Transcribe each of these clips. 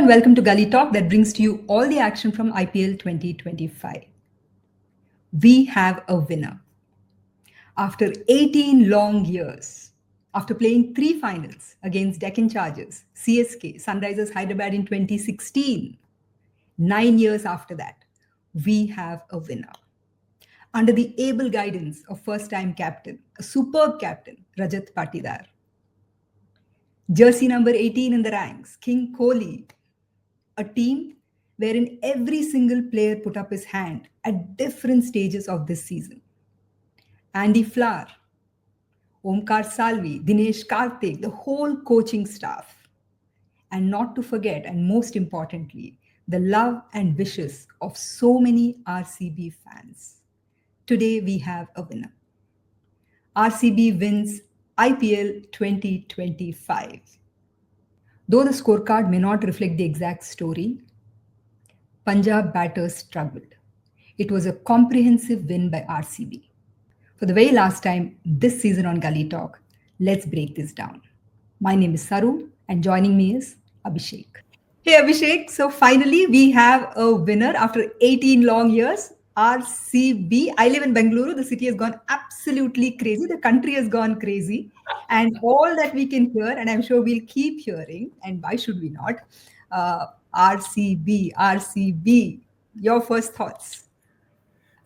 and welcome to GullyTalk that brings to you all the action from IPL 2025. We have a winner. After 18 long years, after playing 3 finals against Deccan Chargers, CSK, Sunrisers Hyderabad in 2016, 9 years after that, we have a winner. Under the able guidance of first-time captain, a superb captain, Rajat Patidar. Jersey number 18 in the ranks, King Kohli, a team wherein every single player put up his hand at different stages of this season. Andy Flower, Omkar Salvi, Dinesh Karthik, the whole coaching staff. And not to forget, and most importantly, the love and wishes of so many RCB fans. Today we have a winner. RCB wins IPL 2025. Though the scorecard may not reflect the exact story, Punjab batters struggled. It was a comprehensive win by RCB. For the very last time this season on Gully Talk, let's break this down. My name is Saru and joining me is Abhishek. Hey Abhishek, so finally we have a winner after 18 long years. RCB. I live in Bengaluru. The city has gone absolutely crazy. The country has gone crazy. And all that we can hear, and I'm sure we'll keep hearing, and why should we not? RCB. Your first thoughts?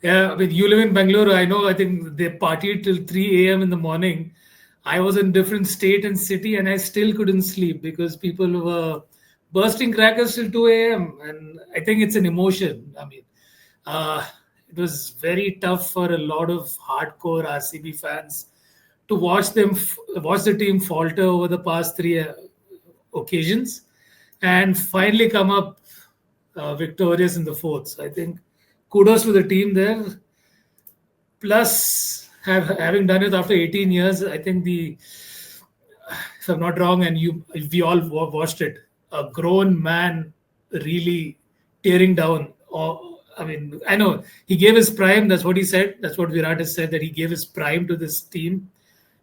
Yeah, I mean, you live in Bangalore. I think they partied till 3 a.m. in the morning. I was in different state and city, and I still couldn't sleep because people were bursting crackers till 2 a.m. And I think it's an emotion. It was very tough for a lot of hardcore RCB fans to watch the team falter over the past three occasions, and finally come up victorious in the fourth. So I think kudos to the team there. Plus, having done it after 18 years, I think if I'm not wrong, and we all watched it, a grown man really tearing down. I know he gave his prime. That's what he said. That's what Virat has said, that he gave his prime to this team.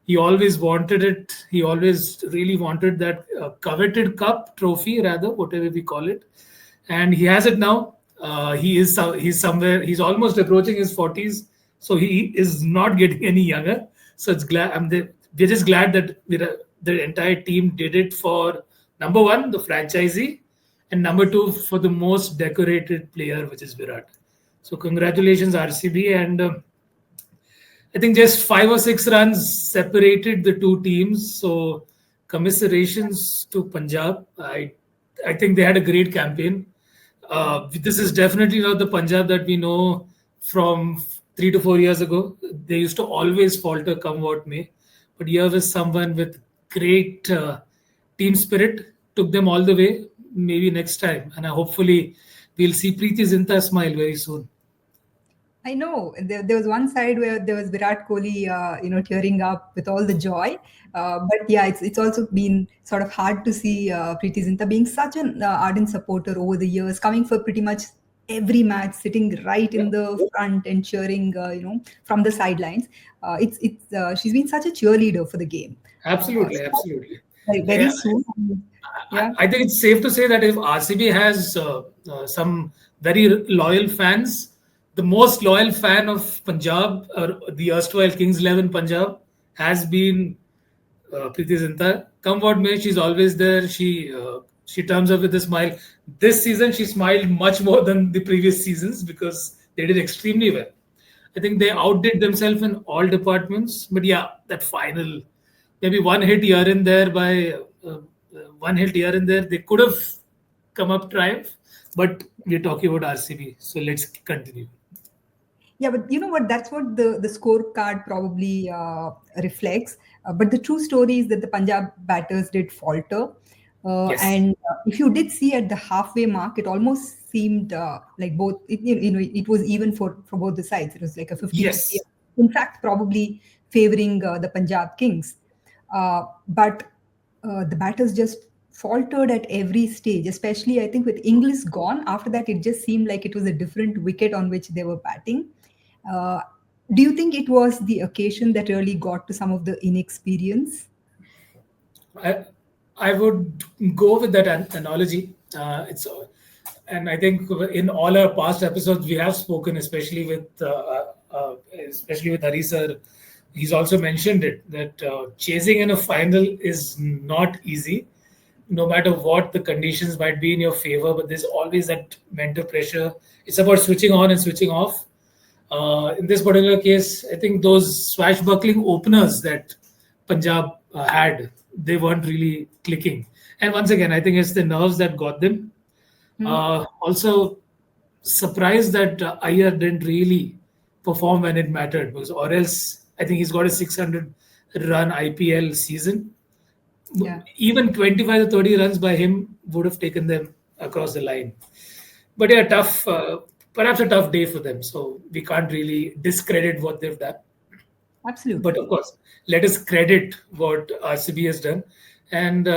He always wanted it. He always really wanted that coveted cup trophy, rather, whatever we call it. And he has it now. He's somewhere. He's almost approaching his 40s. So he is not getting any younger. So it's we're just glad that the entire team did it for, number one, the franchisee, and number two, for the most decorated player, which is Virat. So congratulations, RCB. And I think just 5 or 6 runs separated the two teams. So commiserations to Punjab. I think they had a great campaign. This is definitely not the Punjab that we know from 3 to 4 years ago. They used to always falter come what may. But here was someone with great team spirit, took them all the way. Maybe next time. And hopefully we'll see Preeti Zinta smile very soon. I know there was one side where there was Virat Kohli, tearing up with all the joy. But yeah, it's also been sort of hard to see Preeti Zinta being such an ardent supporter over the years, coming for pretty much every match, sitting right in the front and cheering, from the sidelines. She's been such a cheerleader for the game. Absolutely. Very soon. Yeah. I think it's safe to say that if RCB has some very loyal fans, the most loyal fan of Punjab, or the erstwhile Kings 11 Punjab, has been Preeti Zinta. Come what may, she's always there. She turns up with a smile. This season, she smiled much more than the previous seasons because they did extremely well. I think they outdid themselves in all departments. But yeah, that final, maybe one hit here and there, they could have come up triumph. But we're talking about RCB, so let's continue. Yeah, but you know what? That's what the scorecard probably reflects. But the true story is that the Punjab batters did falter. Yes. And if you did see at the halfway mark, it almost seemed like both, it was even for both the sides. It was like a 50-50. Yes. In fact, probably favoring the Punjab Kings. But the batters just faltered at every stage, especially I think with Inglis gone. After that, it just seemed like it was a different wicket on which they were batting. Do you think it was the occasion that really got to some of the inexperience? I would go with that analogy. It's and I think in all our past episodes we have spoken, especially with Hari sir. He's also mentioned it that chasing in a final is not easy, no matter what the conditions might be in your favor. But there's always that mental pressure. It's about switching on and switching off. In this particular case, I think those swashbuckling openers that Punjab had, they weren't really clicking. And once again, I think it's the nerves that got them. Also, surprised that Iyer didn't really perform when it mattered, because or else I think he's got a 600 run IPL season. Yeah. Even 25 to 30 runs by him would have taken them across the line. But yeah, tough, perhaps a tough day for them. So we can't really discredit what they've done. Absolutely. But of course, let us credit what RCB has done. And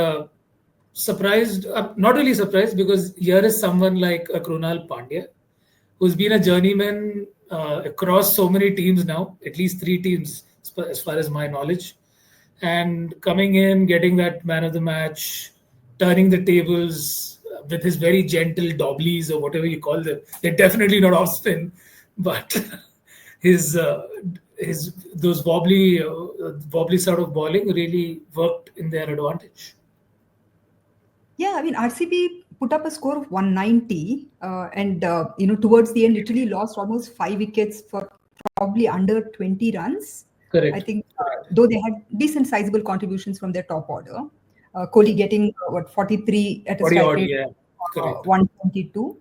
surprised, not really surprised, because here is someone like Krunal Pandya, who's been a journeyman across so many teams now, at least three teams, as far as my knowledge. And coming in, getting that man of the match, turning the tables with his very gentle dobblies or whatever you call them. They're definitely not off spin, but his those wobbly sort of bowling really worked in their advantage. Yeah, I mean, RCB put up a score of 190, and towards the end, literally lost almost 5 wickets for probably under 20 runs. Correct. I think, though they had decent, sizable contributions from their top order. Kohli getting 43 at a 40 strike odd, rate, yeah. Correct. 122.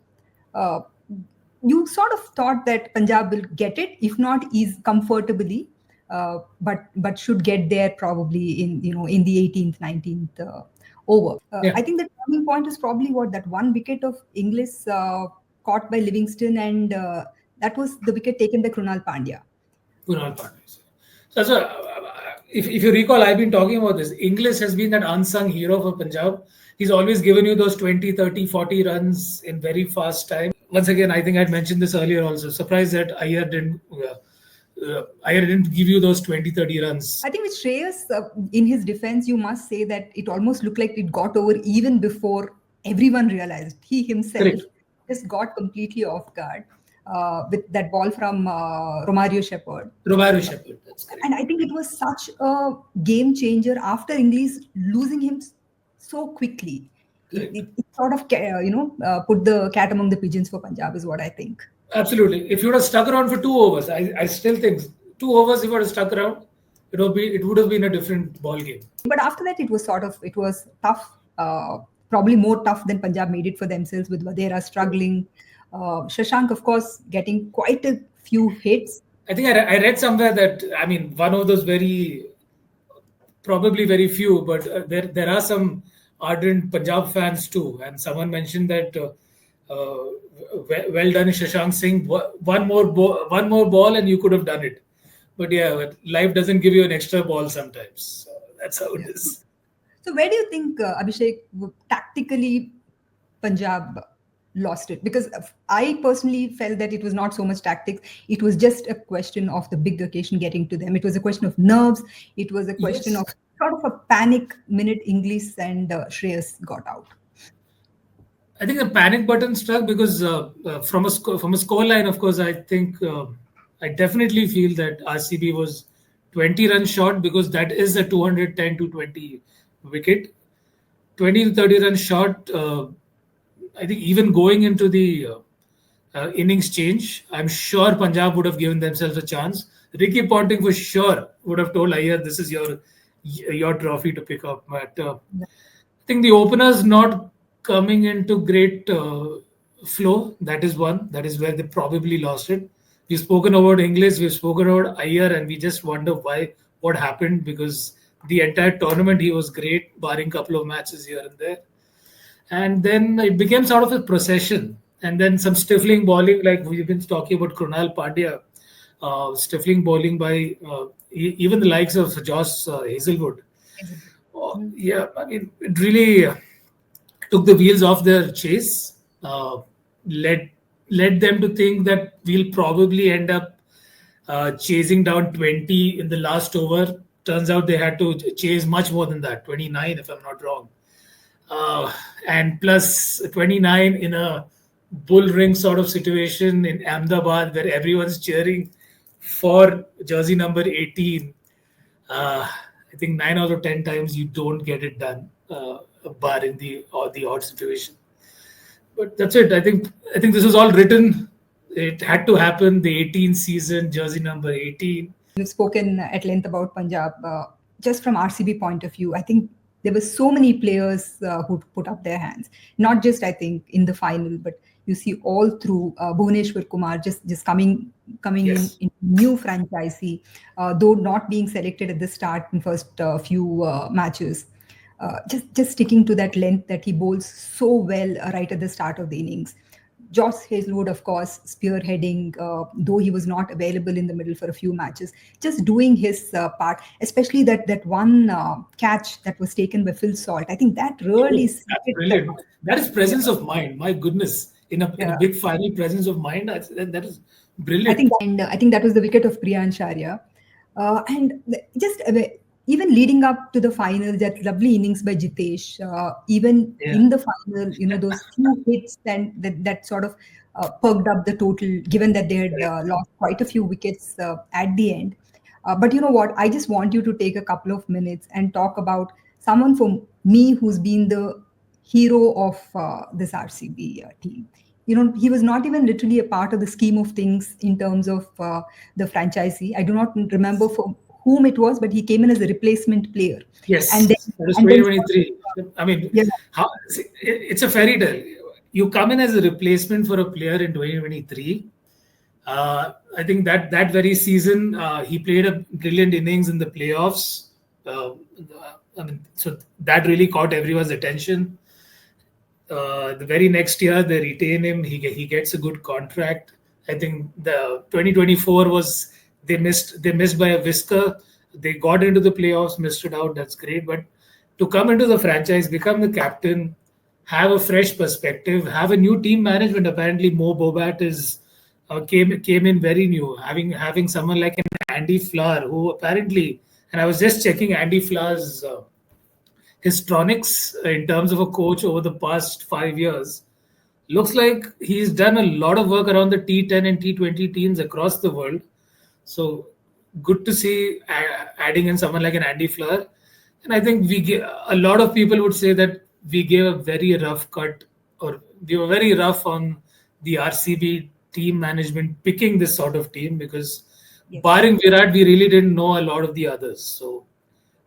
You sort of thought that Punjab will get it, if not ease comfortably, but should get there probably in the 18th, 19th over. Yeah. I think the turning point is probably that one wicket of Inglis caught by Livingston, and that was the wicket taken by Krunal Pandya. Kunal Pandya. So, if you recall, I've been talking about this. Inglis has been that unsung hero for Punjab. He's always given you those 20, 30, 40 runs in very fast time. Once again, I think I'd mentioned this earlier also. Surprised that Iyer didn't give you those 20, 30 runs. I think with Shreyas, in his defense, you must say that it almost looked like it got over even before everyone realized. He himself Correct. just got completely off guard with that ball from Romario Shepherd. That's correct. And I think it was such a game changer after Inglis losing him so quickly. It sort of put the cat among the pigeons for Punjab is what I think. Absolutely. If you would have stuck around for 2 overs, I still think 2 overs, if you would have stuck around, it would have been a different ball game. But after that, it was tough, probably more tough than Punjab made it for themselves, with Vadera struggling. Shashank, of course, getting quite a few hits. I think I read somewhere that, one of those probably very few, but there are some ardent Punjab fans too. And someone mentioned that, well done, Shashank Singh. One more ball and you could have done it. But yeah, life doesn't give you an extra ball sometimes. So that's how it is. So where do you think, Abhishek, tactically Punjab lost it? Because I personally felt that it was not so much tactics. It was just a question of the big occasion getting to them. It was a question of nerves. It was a question of sort of a panic minute Inglis and Shreyas got out. I think the panic button struck because from a score line, of course, I think I definitely feel that RCB was 20 runs short, because that is a 210 to 20 wicket. 20 to 30 runs short. I think even going into the innings change, I'm sure Punjab would have given themselves a chance. Ricky Ponting for sure would have told Iyer, this is your trophy to pick up. But I think the openers not coming into great flow, that is one. That is where they probably lost it. We've spoken about Inglis, we've spoken about Iyer, and we just wonder what happened, because the entire tournament he was great, barring a couple of matches here and there. And then it became sort of a procession. And then some stifling bowling, like we've been talking about Krunal Pandya, stifling bowling by even the likes of Josh Hazelwood. It really took the wheels off their chase, led them to think that we'll probably end up chasing down 20 in the last over. Turns out they had to chase much more than that, 29 if I'm not wrong. uh, and plus 29 in a bull ring sort of situation in Ahmedabad where everyone's cheering for jersey number 18. I think 9 out of 10 times you don't get it done, barring the odd situation. But that's it. I think this was all written. It had to happen. The 18th season, jersey number 18. We've spoken at length about Punjab. Just from RCB point of view, I think there were so many players who put up their hands. Not just I think in the final, but you see all through Bhuvaneshwar Kumar just coming Yes. in new franchisee, though not being selected at the start in first few matches. Just sticking to that length that he bowls so well right at the start of the innings. Josh Hazelwood, of course, spearheading, though he was not available in the middle for a few matches, just doing his part, especially that one catch that was taken by Phil Salt. I think that really Oh, that's suited the brilliant. That is yeah, presence of mind. My goodness, in a yeah. big final, presence of mind. That is I think brilliant. and I think that was the wicket of Priyan Sharia, and just even leading up to the final, that lovely innings by Jitesh. Even Yeah. in the final, those few hits and that sort of perked up the total. Given that they had Correct. lost quite a few wickets at the end, but you know what? I just want you to take a couple of minutes and talk about someone for me who's been the hero of this RCB team. He was not even literally a part of the scheme of things in terms of the franchisee. I do not remember for whom it was, but he came in as a replacement player, and Yes, then that was and then 2023. I mean, yeah, it's a fairy tale. You come in as a replacement for a player in 2023. I think that very season, he played a brilliant innings in the playoffs. Uh, I mean, so that really caught everyone's attention. The very next year, they retain him. He gets a good contract. I think the 2024 was they missed by a whisker. They got into the playoffs, missed it out. That's great, but to come into the franchise, become the captain, have a fresh perspective, have a new team management. Apparently, Mo Bobat is came in very new, having someone like an Andy Flower, who apparently, and I was just checking Andy Flower's histronics in terms of a coach over the past 5 years. Looks like he's done a lot of work around the T10 and T20 teams across the world. So good to see adding in someone like an Andy Flower. And I think a lot of people would say that we gave a very rough cut, or we were very rough on the RCB team management picking this sort of team, because yes. barring Virat, we really didn't know a lot of the others. So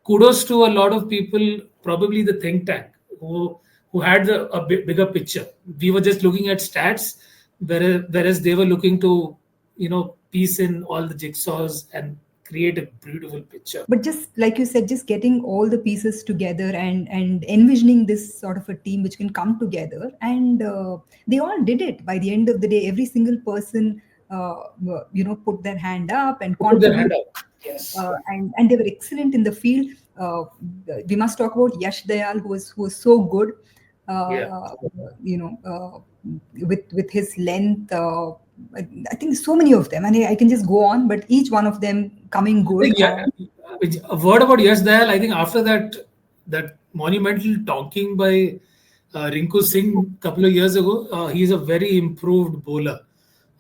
kudos to a lot of people, probably the think tank, who had bigger picture. We were just looking at stats, whereas they were looking to piece in all the jigsaws and create a beautiful picture. But just like you said, just getting all the pieces together and envisioning this sort of a team which can come together, and they all did it. By the end of the day, every single person put their hand up and Put their hand contribute, up. Yes. and they were excellent in the field. We must talk about Yash Dayal, who was so good. Yeah. Uh, you know, with his length. I think so many of them, and I can just go on, but each one of them coming good. Yeah, a word about Yash Dayal. I think after that monumental donking by Rinku Singh a couple of years ago, he's a very improved bowler.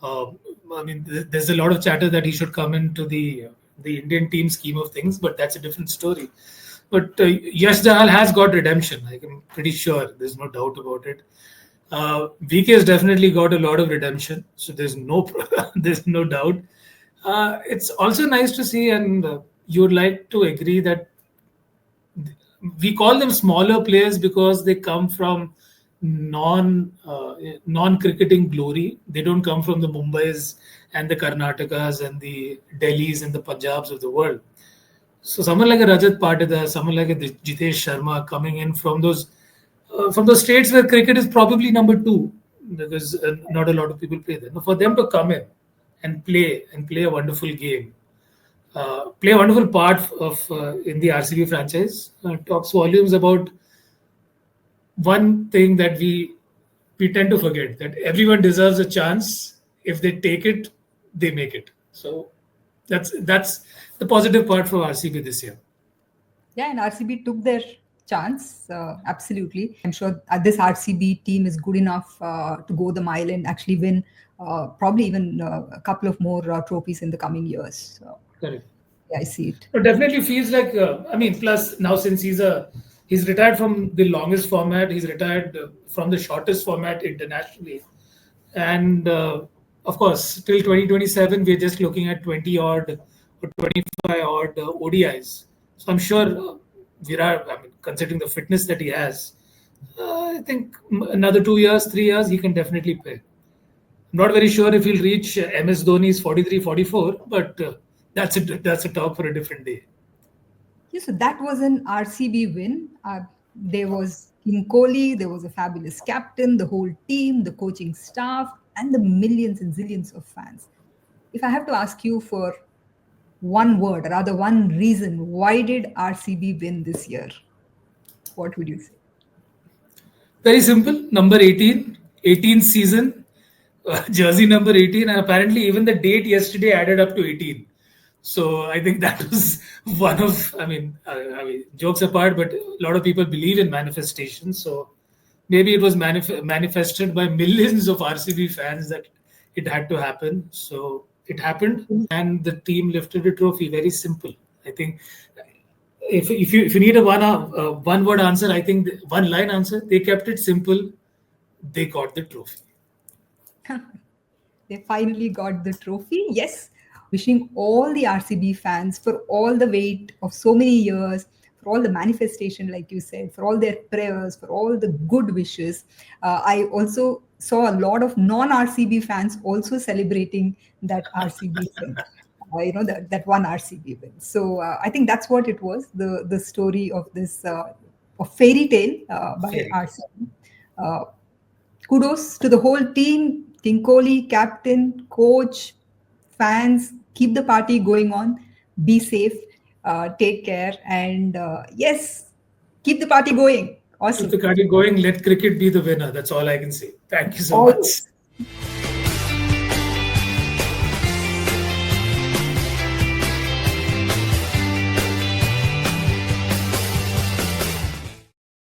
Uh, I mean, there's a lot of chatter that he should come into the Indian team scheme of things, but that's a different story. But Yash Dayal has got redemption. I'm pretty sure. There's no doubt about it. VK has definitely got a lot of redemption, so there's no there's no doubt. It's also nice to see, and you'd like to agree that we call them smaller players because they come from non cricketing glory. They don't come from the Mumbais and the Karnatakas and the Delhis and the Punjabs of the world. So someone like a Rajat Patidar, someone like a Jitesh Sharma coming in from those states where cricket is probably number two, because not a lot of people play there. For them to come in and play a wonderful game, play a wonderful part of in the RCB franchise, talks volumes about one thing that we tend to forget, that everyone deserves a chance. If they take it, they make it. So that's the positive part for RCB this year. Yeah, and RCB took their chance. Absolutely. I'm sure this RCB team is good enough to go the mile and actually win probably even a couple of more trophies in the coming years. So, Correct. yeah, I see it. It definitely feels like, I mean, plus now since he's retired from the longest format, he's retired from the shortest format internationally, and of course till 2027 we're just looking at 20 odd or 25 odd ODIs. So I'm sure Virat, I mean, considering the fitness that he has, I think another 2 years, 3 years, he can definitely play. I'm not very sure if he'll reach MS Dhoni's 43, 44, but that's a talk for a different day. Yeah, so that was an RCB win. There was King Kohli, there was a fabulous captain, the whole team, the coaching staff, and the millions and zillions of fans. If I have to ask you for one word, or rather one reason, why did RCB win this year? What would you say? Very simple. Number 18, 18th season, jersey number 18, and apparently even the date yesterday added up to 18. So I think that was one of, I mean, jokes apart, but a lot of people believe in manifestation. So maybe it was manifested by millions of RCB fans that it had to happen. So it happened, and the team lifted the trophy. Very simple. I think if you need a one word answer, I think one line answer. They kept it simple. They got the trophy. They finally got the trophy. Yes, wishing all the RCB fans for all the wait of so many years, for all the manifestation, like you said, for all their prayers, for all the good wishes. I also saw a lot of non RCB fans also celebrating that RCB win. That one RCB win. So I think that's what it was. The story of this of fairy tale by Fairy. RCB. Uh, Kudos to the whole team, King Kohli, captain, coach, fans. Keep the party going on. Be safe. Take care. And yes, keep the party going. Keep the Awesome. party going. Let cricket be the winner. That's all I can say. Thank you so much. Always.